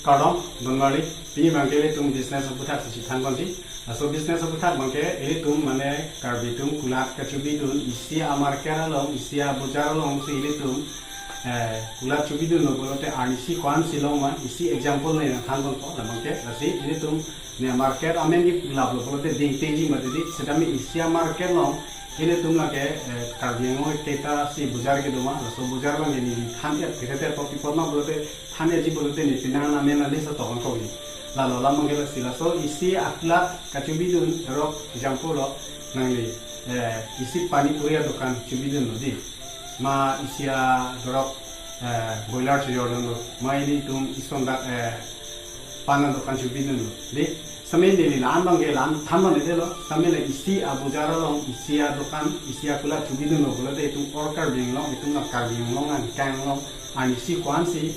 Kardom, Dongali, P. Mangele tum business of Butak Chitangonti, so business of Butak Manke, Elitum Mane, Carbitum, Kulat Kachubidun, Isia Amarcaralong, Isia Bujaralong, Silitum, Kulat Chubidun, Nobolote, Arnisi, Kwan Siloma, Isi example in a Tangon, the Manke, Lasi, Elitum, the market, Ameni, Labolote, Dingy Madidi, Setami, Isia Markelong. Ini tuh lagi karbiango kita si bujar ke doma, so bujar bang ini tanya kita topi forma boleh tanya aja boleh nih pinangan namanya nanti satu orang kau ini, lalu lama kita sila so isi akhlak kacubidun rok jampu lo nanti isi pani puri adukan cubidun lo di, ma isi rok boiler cuci lo, ma ini tuh isondak panan adukan cubidun lo, di Sambil ini lan bangke lan thamban itu loh, sambil isi abu jaralong, isi adukan, isi akulah cuci dulu boleh deh itu orkar binglong, itu nak karbinglong an kanglong, an isi kuan si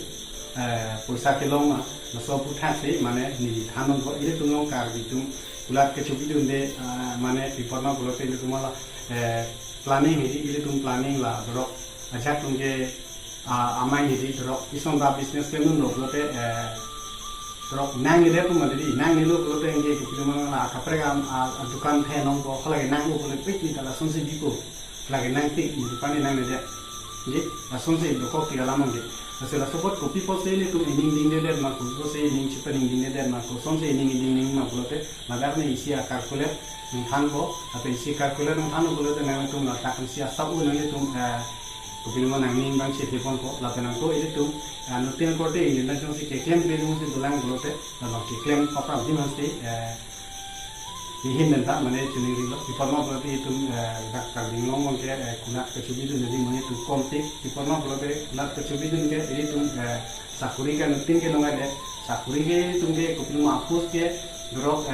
pulsa kelong mah, naso putat sih mana ni thamban kok ini tuh long karbitung, kulat ke cuci dulu deh mana di pernah boleh deh itu malah planning ini tuh planning lah, dorok ajak tuh ke amai ini dorok isomba business kelong boleh deh Terus nang ini pun ada di nang ini lu kalau tengge kita mana kapre kam dukan teh nong ko kalau nang lu kalau pikir kalau sunsi biku lagi nang tik di depan nang ini dia jadi sunsi itu kok tidak lama gitu masalah support kopi pos ini tuh ding dia mak kopi pos ini cepat ding dia mak sunsi ding mak kalau teh magar nih isi kalkulat nang ko atau isi kalkulat nang kalau teh nang itu nak isi asap nang itu kopi mana nang bang si telepon ko lapan ko itu Nutin kote ini nanti si klaim beli mesti tulang gelote, lalu klaim apa di mesti dihin nanti mana cuni rilo, di forma berarti itu dakar bingung mungkin kulat kecubi itu jadi mana itu kontik, di forma berarti kulat kecubi itu mungkin itu sakuri kan nutin ke nongan deh, sakuri ke itu mungkin kopi mau hapus ke, dorok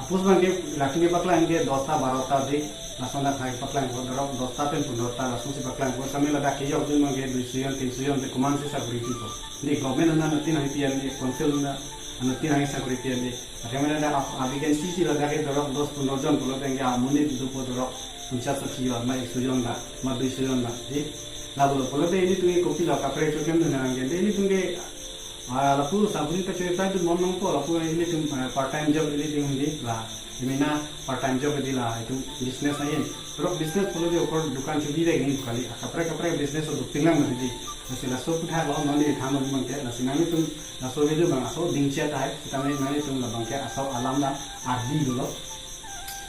hapus mungkin laki ke baklan ke dosa barota di langsung dah kayak paklan gua dorong dosta pen pun dosta langsung si paklan gua sambil ada kaya udah mungkin 200-300 kuman si security ko. Di government nanti nanti pian di konsil nanti nanti security pian di. Akhirnya ada abigan sisi lah dari dorong 10-15 John kalau tengah amunit itu pun dorong puncak sekian mai 100 dah, mai 200 dah. Di lalu kalau teh ini tuh kopi lah kapre cucian tu nanti ini tuh ke lalu sabun kita cuci itu mau nongko lalu ini tuh part time job ini tuh di lah. Dimana part time job adalah itu business aja. Terus business kalau dia ukor dukan curi deh ini kali. Kapre business itu tinggal nanti. Nasi laso pun ada orang nanti thaman mungkin. Nasi nanti tu laso itu bang aso dingcia dah. Kita nanti tu bang ke aso alam dah ardi dulu.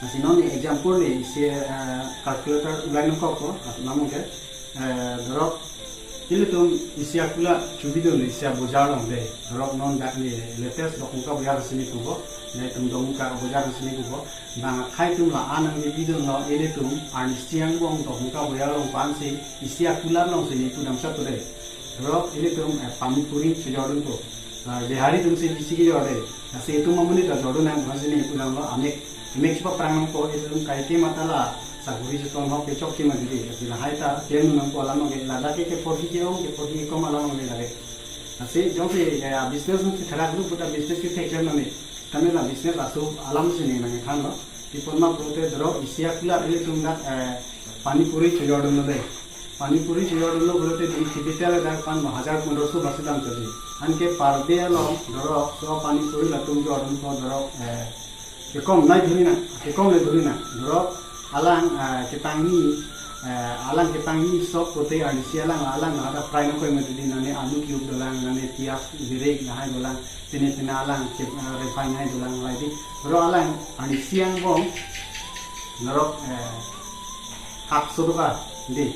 Nasi nanti example ni si calculator ulang kau ko. Namun ke dorok ini tu isi akula curi dulu isi bujar dong deh. Dorok non dah ni latest dokumen bujar sini tu ko. Nih tunggu muka bujar sini gua, nah kai tuh lah anang di video lo ini tuh siang gua untuk muka bujar lo pansi isi akular lo sini tuh dalam satu deh, terus ini tuh panipuri sejodoh tuh, di hari tuh sih isi jodoh deh, nah itu mamuni tuh jodoh yang masih ini tuh dalam lo amek cepat perang ko itu tuh kai ke mata lah, saguri sesuatu mau kecok ke mana jadi, jadi hai ta dia nunggu alam lagi, lada ke pergi ke malam lagi, nah sih jom sih bisnis mesti terang dulu kita bisnis kita kerja nih. Kami lah bisnis asal alam sini nanti kan lo, di forma prote dorong isi akulah ini tuh nak panipuri cucian deh, panipuri cucian dulu berarti di detail ada kan 1500 masih dalam tadi, anke parde lo dorong so panipuri lah tuh cucian ko dorong kekom naik dulu na, kekom naik dulu na, dorong alang ketangi sok prote isi alang ada fry no kau mesti di nane alu cube dolang nane tiap direk nahai dolang tina alang refine hai dolang lagi bro alang isi yang bom narok hak suruka di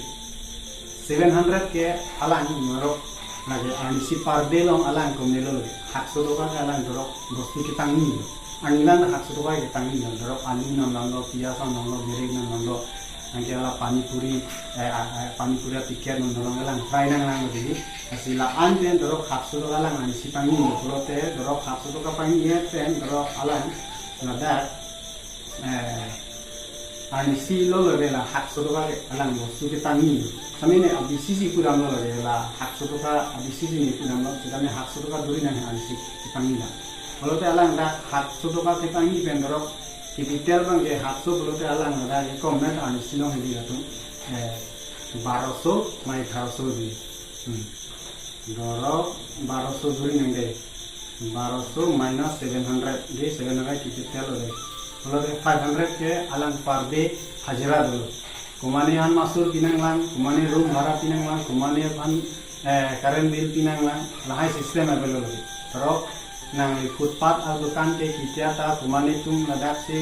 700 ke alang narok lagi isi parde long alang komelo hak suruka ke alang dorok dosti ketangi anilan hak suruka ketangi dorok alu nang lo piasa nang lo direk nang lo nanti ala panipuri tiket nondolong elang fry nang jadi asila anten dorok hapsu dorok alang ani si pangi kalau teh dorok hapsu dorok pangi ya ten dorok alang nadat ani si lolo dela hapsu dorok alang bosu kita tangi kami ni abis sisi kurang lolo dela hapsu dorok abis sisi ni kurang lolo kita ni hapsu dorok duri nang ani si pangi lah kalau teh alang dah hapsu dorok kita tangi pen dorok Detail bang ke hapsu belum alang ada komen ani sinong hindi itu 1200 mai 1800 di ধরক 1200 ধরি নেঙ্গে 1200 minus 700 de 700 capital ole bolode 500 ke alang per day hajra dulu kumani han masur pinanglang kumani room bhara pinanglang kumani han current bill pinanglang lahai system available terok nang footpath au dukan ke kitia ta kumani tum ladak se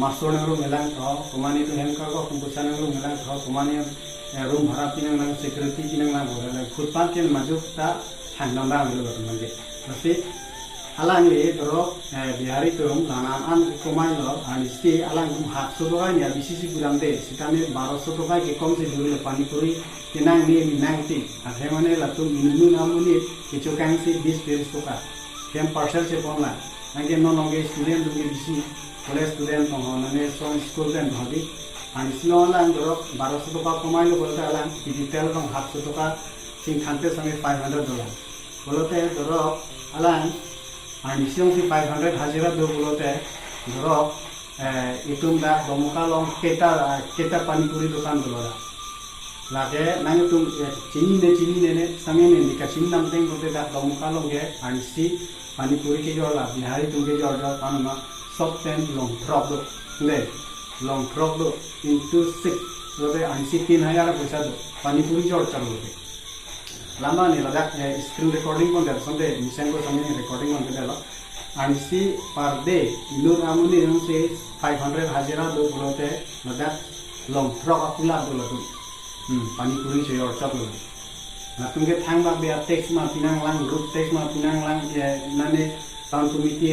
masur nang room melang tho kumani tu hen ko kumpusan nang room melang tho kumani room bhara pinanglang security pinanglang bolode footpath ke majuk ta hangnam ba available manje tapi alang le dorok bihari tum lanan an komai lo an isti alang tum hat sudoga nya bisisi guram de sitame 1200 tokai ke kom se duri le pani puri kinang ni minang ti athemane la tum inu namuni kichu kang se 20 pesos toka kem parcel se ponla ange no nonge student dumi bisi college student honane son school den bhagi an isno alang dorok 1200 toka komai lo bolta alang digital tong 700 toka sing khante sange $500 bolote dorok alang and isong si 500 hajira do bolote dorok itum da domuka long keta pani puri dukan dolola lage nang tum chini ne samene ni ka chin nam teng bote da domuka long ge and si pani puri ke jola bihari tum ke jola kanma soft ten long drop do le long drop do into 6 lobe and si 3000 paisa do pani puri jor chalu lama ni ladak screen recording kon der sonde mission ko samne recording kon der and see per day inur amuni nung se 500 hajira do bolote ladak long truck apula do latu pani puri se or chap lo na tunge thang ba be text ma pinang lang group text ma pinang lang nane tan tumiti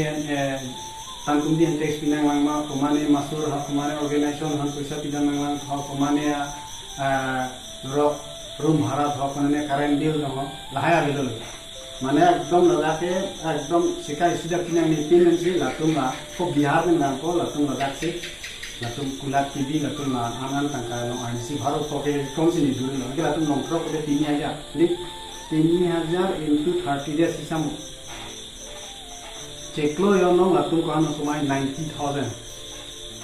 tan tumiti text pinang lang ma kumane masur ha kumane organization han paisa pinang lang ha kumane rock room bhara thokane current bill no lahaya bilol mane ekdom lagake ekdom sikai sida pinang ni pin si latunga ko bihar में नाम को latung ladak se latung kulat tv latung na anan tangka no ansi bharo ko ke कौन सी नहीं दूर लगे latung नोंट्रो को 3000 ni 3000 into 30 days sesame चेकलो यो नो latung को ano sumai 90000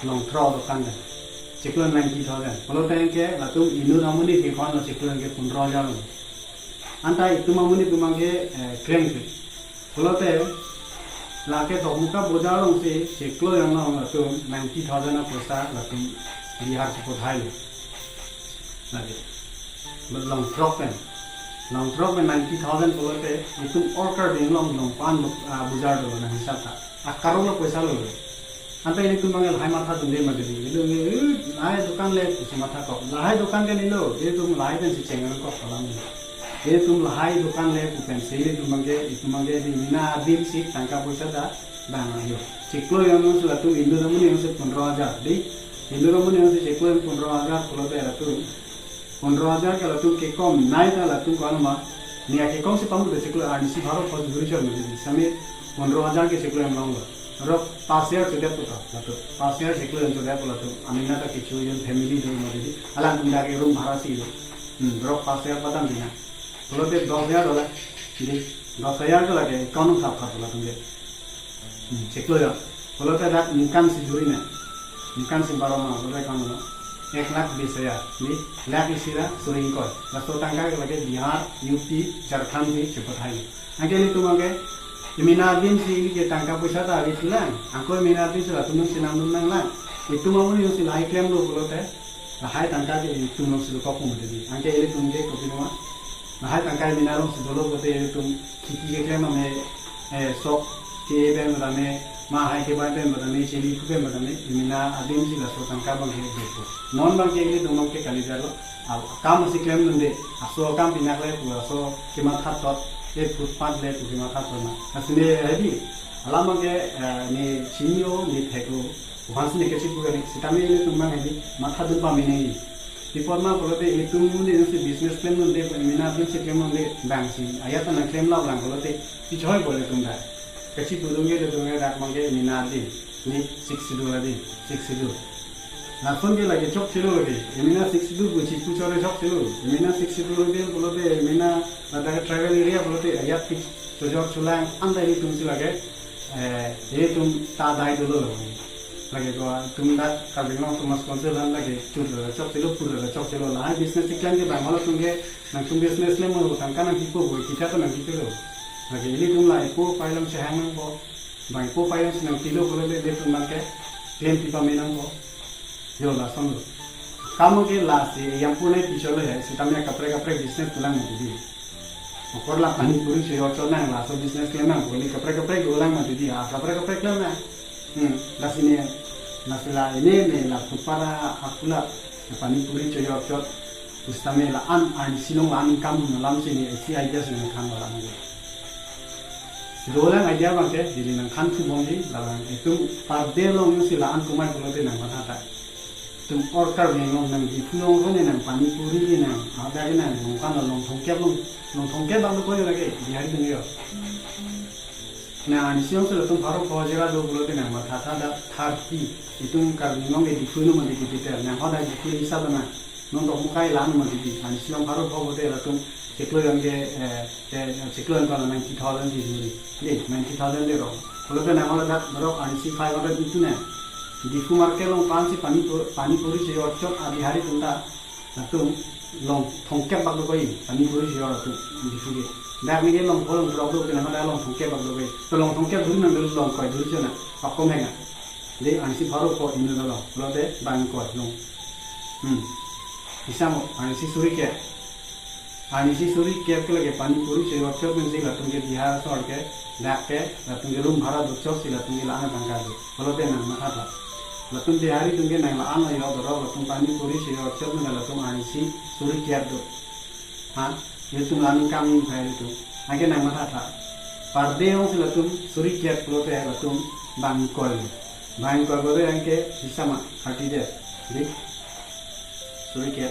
नोंट्रो दुकान दे Ciklo 90,000. Kalau tengke latung inur amuni ke kono ciklo ke 15,000. Anta itu mamuni tumange claim ke. Kalau te lake domuka bojalong se ciklo yang no latung 90,000 na posa latung bihar ke podhai. Lagi. Long drop 90,000 kalau te itu order ding long pan bujar do na hisab ta. Akaro lo poisa lo. Anta ini tumangal hai matha tunde magadi ilu lai dukan le kusi matha ko lai dukan ke nilo ye tum lai den si chengal ko salam ye tum lai dukan le kupen sei tumange di mina adil si tangka poisa da dana yo ciklo yang no sula tum ilu ramuni yo se 15000 di ilu ramuni yo se ciklo 15000 polo te ratu 15000 ke latum ke kom nai ta latum ko anuma ni ke kom se pamu de ciklo adisi bharo ko juri chal me same 15000 ke ciklo am launga Rok pasir sudah tu tak, lalu pasir sekolah sudah tu lalu. Amina tak kecil family tu macam ni. Alam tunda ke room bhara sih tu. Rok pasir padam dia. Kalau tu $10,000, jadi $10,000 lagi. Kanu tak kah tu lalu dia. Sekolah. Kalau tu ada income si juri ni, income si baru mana, kalau kanu 1,20,000. Ni lakh isira suring kau. Lalu tangga lagi Bihar, UP, Jharkhand ni cepat hai. Angke ni tu mage. Minadin si ke tangka poisa ta ari silang angko minadin sila tunung sinam nang lang itu mamuni yo sila claim lo bolote hai tangka ke tunung sila ko ko mudedi angke ele tunge ko pinwa hai tangka minaro sidolo bote ele tum kiki ke claim me sok ke be madame ma hai ke ba be madame cheli ku be madame mina adin sila so tangka bang he depo non bang ke ele tunung ke kali jalo kam si claim nde aso kam pinakle aso kima khatot एक फुटपाथ ले तुझे माथा पड़ना असली है भी अलामा के ने चिनियो ने फेको वहां से कैसे पूरा सितामे ने तुम में है माथा दुपा में नहीं रिपोर्ट में बोलते ये तुम ने जैसे बिजनेस प्लान में दे मिना बिल से क्लेम में बैंक से आया तो ना क्लेम लाभ लाभ बोलते कुछ है बोले तुम का कैसे पूरोंगे तो तुम्हें रात मांगे मिना दे ने $60 दे $60 Langsung dia lagi chok chilo lagi. Emina 62 buci pucore chok chilo. Emina 62 dia bolote emina ada travel area bolote ayat ki chojok chulang anda ini tum lagi. Ye tum ta dai dulu lagi. lagi ko tumda kabinong tumas konselan lagi chur chok chilo pur chok chilo la business iklan ke bang holo tungge nang tum business le mo tangka nang hipo boy kita to nang hipo lagi ini tum la ipo pailam sehang nang ko bang ipo pailam nang kilo bolo le de tum ke claim pipa menang ko yo la som kamu ke la si yang pune picholo hai si tamne kapre business tulang mo di korla pani puri se ocho nang la so business claim nang ko ni kapre ulang mo di kapre claim na la sini nasila ini la para akula pani puri coyo cot ustame la an silong an kamu lam sini si idea sini kan wala ngi rolang idea bangke dili nang kan tu bongi la itu parde long sila an kumai kulote nang mata tum orkar ngong nang di phulong hone nang pani puri nang ada ina nang kan long thongke bang ko yo lage bihari ngi yo nah ini siang sudah tuh baru pelajaran dua bulan ini nama kata ada 30 itu kan nong di phone mandi kita nah ada di phone isa bana nong dok mukai lan mandi di ini siang baru bawa deh latung ciklo yang ciklo yang kalau 90,000 di 90,000 deh roh kalau kan nama ada baru ini 500 itu nih di phone market long panci pani puri sih ocok hari hari tunda latung long thongkep bag koi pani puri sih ocok di phone dak ni long bolong produk ke nama long thongke bag loge to long thongke duri nang long koi duri chona pakko menga de ansi baro ko inu lo de bang ko long isamo ansi suri ke ke lage pani puri se workshop में जिला तुमके बिहार सर के dak ke तुमके रूम भाड़ा दो चौक सिला तुमके लाना तंगा दे बोलो दे नंग माथा था लतुम बिहारी तुमके नंग ला आन यो दरो लतुम pani puri se workshop में लतुम ansi suri ke do हां ये तुम लानी काम नहीं भाई तो आगे ना मथा था पर्दे हों से लतुम सूरी किया प्लोटे है लतुम बांग कॉल बोले अंके हिस्सा मा हटी दे देख सूरी किया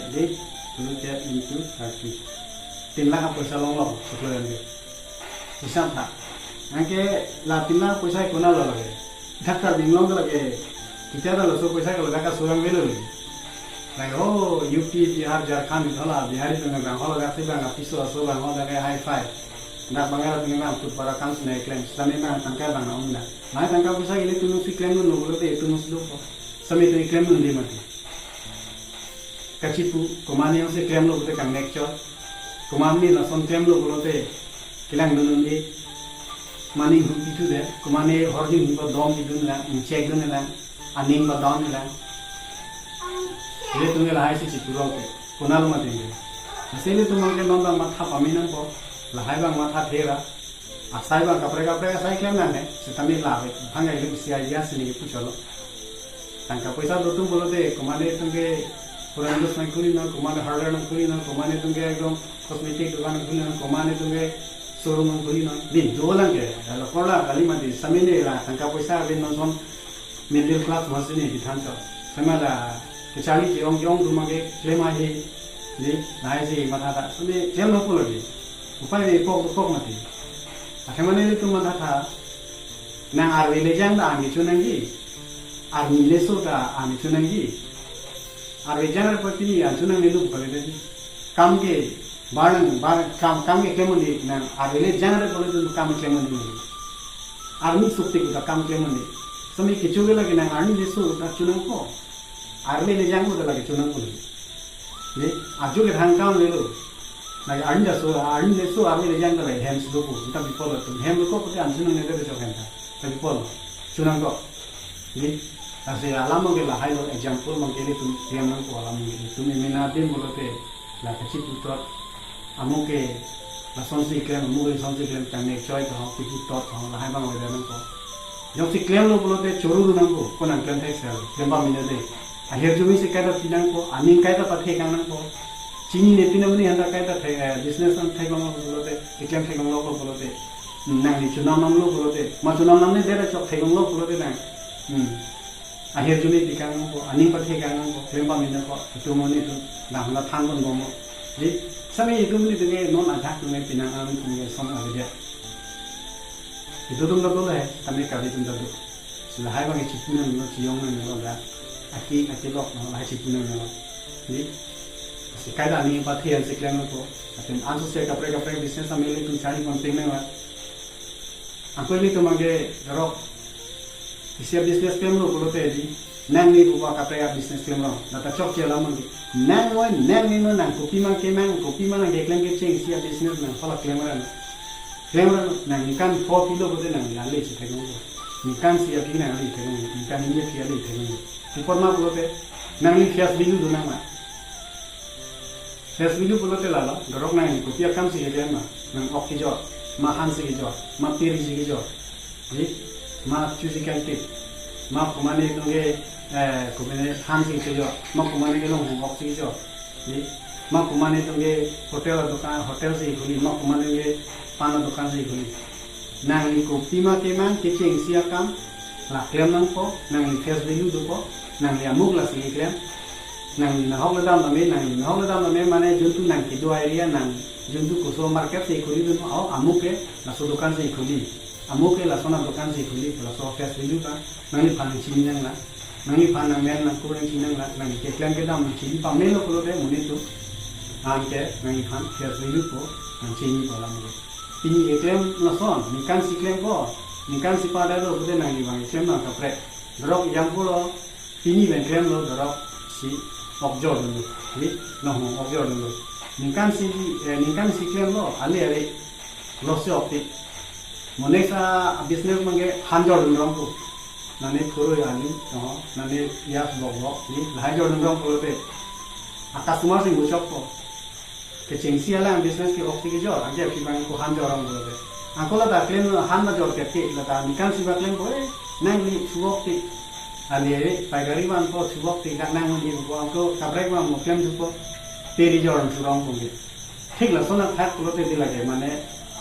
इनटू 30 3 लाख पैसा लोंग सुखलो अंके हिस्सा था अंके ला 3 लाख पैसा कोना लो लगे धक्का दिंगलों लगे कितना लो सो पैसा का लगा का सुरंग वेलो like oh UP Bihar Jharkhand thola Bihari tengah bang hola gati bang apiso aso bang hola kayak high five ndak bangal tengah tut para kan sunai claim sami bang tangka bang nauna nah tangka bisa ini tu si claim nu bolo te itu muslo ko sami tu claim nu di mati kacipu komani yang se claim lo te kang lecture komani na son claim lo bolo te kilang nu di mani hu itu de komani horjin hu dom di dun la check dun la aning ba dom la ये तुम्हें लहाई से चिपुरो के कोनाल मत देंगे इसलिए तुम्हें नंदा माथा पामिना को लहाई बा माथा ठेरा आसाई बा कपड़े साई क्लेम ना है सितमी लावे भांगा इले सी आइडिया से नहीं पूछलो तंका पैसा दो तुम बोलो दे कमाने तुमके पुरानो साई खुली ना कमाने हार्डवेयर ना खुली ना कमाने तुमके एकदम कॉस्मेटिक दुकान खुली ना कमाने तुमके शोरूम खुली ना दिन दो लंगे लकोला गाली मत समीने ला तंका पैसा बिन नोन मिडिल क्लास मसने दिखान तो समाला kecuali yang rumah ke lema he ni naik si mata tak so ni jam nopo lagi upaya ni pok mati akhirnya ni tu mata tak nang arwi lejang dah ami cunangi armi leso dah ami cunangi arwi jangan pati ni cunang ni lu boleh jadi kam ke kam ke kemon ni nang arwi lejang dah boleh tu kam kemon ni armi sukti kita kam kemon ni sami kecuali lagi nang armi leso dah cunang ko army le jang udah lagi cunang pun, ni aju ke hangkang le lo, lagi army le so army le jang dah lagi hems dulu, kita bipol tu, hem dulu kau pakai cunang le dah cakap hendak, tapi bipol cunang kau, ni asal alam mungkin lah high example mungkin itu yang mungkin alam mungkin itu meminati mulut lah kecil putar, amu ke langsung si klaim, amu ke langsung si klaim kami coy kau, tipu putar kau lah high bang ada nangko, yang si klaim lo mulut coru tu nangko, kau nang klaim tak sel, klaim bang minat akhir jumi se kaya pinang ko aning kaya pathai kang nang ko chini ne pinang ni handa kaya business an thai bang lo te iklam thai bang lo ko lo te nang ni chunam nam lo ko te ma chunam nam ne dera chok thai bang lo ko te nang akhir jumi dikang ko aning pathai kang nang ko klem ba min ko tu mo ni tu na handa thang bon mo ji sami itu ni tu ne non ajak tu ne pinang an tu ne som a dia itu tum lo hai kami kali tum do sila hai bang chipuna no chiyong ne lo da aki lok no hai chipuna no ni si kaida ni pathian se klem ko aten anso se kapre business amele tu chari kon ping na aku ini tu mangge rok isia business claim lo kulo te di nang ni buwa kapre business claim lo na ta chok chela man di nang ni no nang kopi ma ke nang ke claim ke cheng isia business na phala claim ran nang ni kan 4 kilo ko de nang la le chi thai ni kan sia pi nang le thai ni kan ni pi le thai ni ti por ma kulo te nang ni fias bilu do nang ma fias bilu kulo te la dorok nang ni kopi kam si ge ma nang ok ki jo ma han si ge jo ma piri si ge jo ni ma chusi kan te ma kumane ke kumane han si ge jo ma kumane ke long ok si ge jo ni ma kumane ke hotel si khuli ma kumane ke pana dukan si khuli nang ni kopi ma ke man ke cheng sia kam la klem nang ko nang ni fias bilu do ko nang ni amuk la si klem nang ni hok la dam na me mane juntu nang ki do area nang juntu kuso market se khuli do au amuke la so dukan se khuli amuke la sona dukan se khuli la so fias bilu ka nang ni pan chi nang la nang ni pan nang men nang ko chi nang la nang ke klem ke dam chi pa me lo ko de muni to an ke nang ni pan fias bilu ko nang chi ni pa la mo ini klem la son ni kan si klem ko ni kan si pa da do de nang ni bang klem na ka pre drop yang ko lo ini ben klem lo drop si objor dulu, ni noh objor dulu. Ni kan si klem lo ale lo se opti. Monesa business mange hanjor dulu rong ko. Nane kuro ya ni, nane ya blog ni hanjor dulu rong ko te. Atas semua sing bocok ko. Kecengsi ala business ke opti ke jor, aja ki bang ko hanjor rong ko te. Aku la da klem han ma jor ke la da ni kan si ba klem ko nang ni suopti. Ali pagari wan ko subok ti nak nang ni ko angko kabrek wan mo klem ko teri joran surong ko ठीक ल सोना खात को ते दिला के माने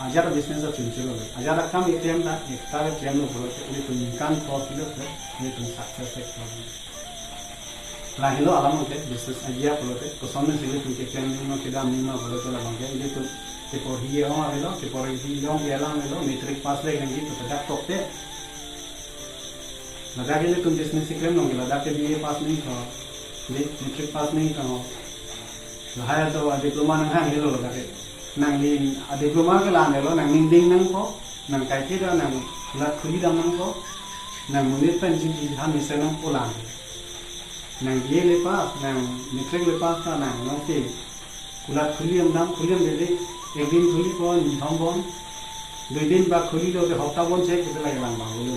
हजार बिजनेस अ चुनचलो हजार काम इतेम ना एकता क्लेम नो बोलो ते तो निकान को किलो ते ये तो सक्सेस है लाहिलो आलम होते बिजनेस आइडिया बोलो ते को सोने से तुम के क्लेम नो के दाम नो बोलो तो ला मांगे ये तो के por ही हो आवेलो के por ही लोग के आलम लो मैट्रिक पास ले गंगी तो तक टोकते लगा के तुम बिजनेस क्लेम नो लगा के बीए पास नहीं हो मैट्रिक पास नहीं हो हाया तो डिप्लोमा नंग हां हेलो लगा के nang ni diploma ke lan lo nang ning ding nang ko nang kai ke da nang la khuli dam nang ko nang munit pen jin ji han ni se nang ko lan nang ye le pa nang metric le pa ka nang no te kula khuli dam de le ek din khuli ko ni thom bon dui din ba khuli lo de hopta bon che ke la lan ba lo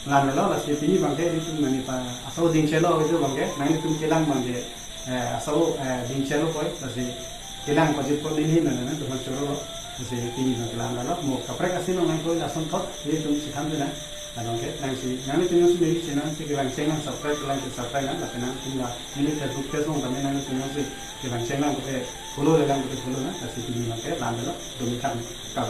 lan lo la se pini bang ke ni mani pa aso din che lo jo bang ke nang ni tum ke lang bang ke aso din che lo ko la se kelang ko jipon ini na to choro se tini na kelang la mo kapre kasi no nang ko la son thot ye tum sikham de na along ke nang si nang tu si meri channel se kelang channel subscribe na la kana tinga ni Facebook page on también nang tu se kelang channel ko follow le lang ko follow na kasi tini na ke lan la to mi kan ka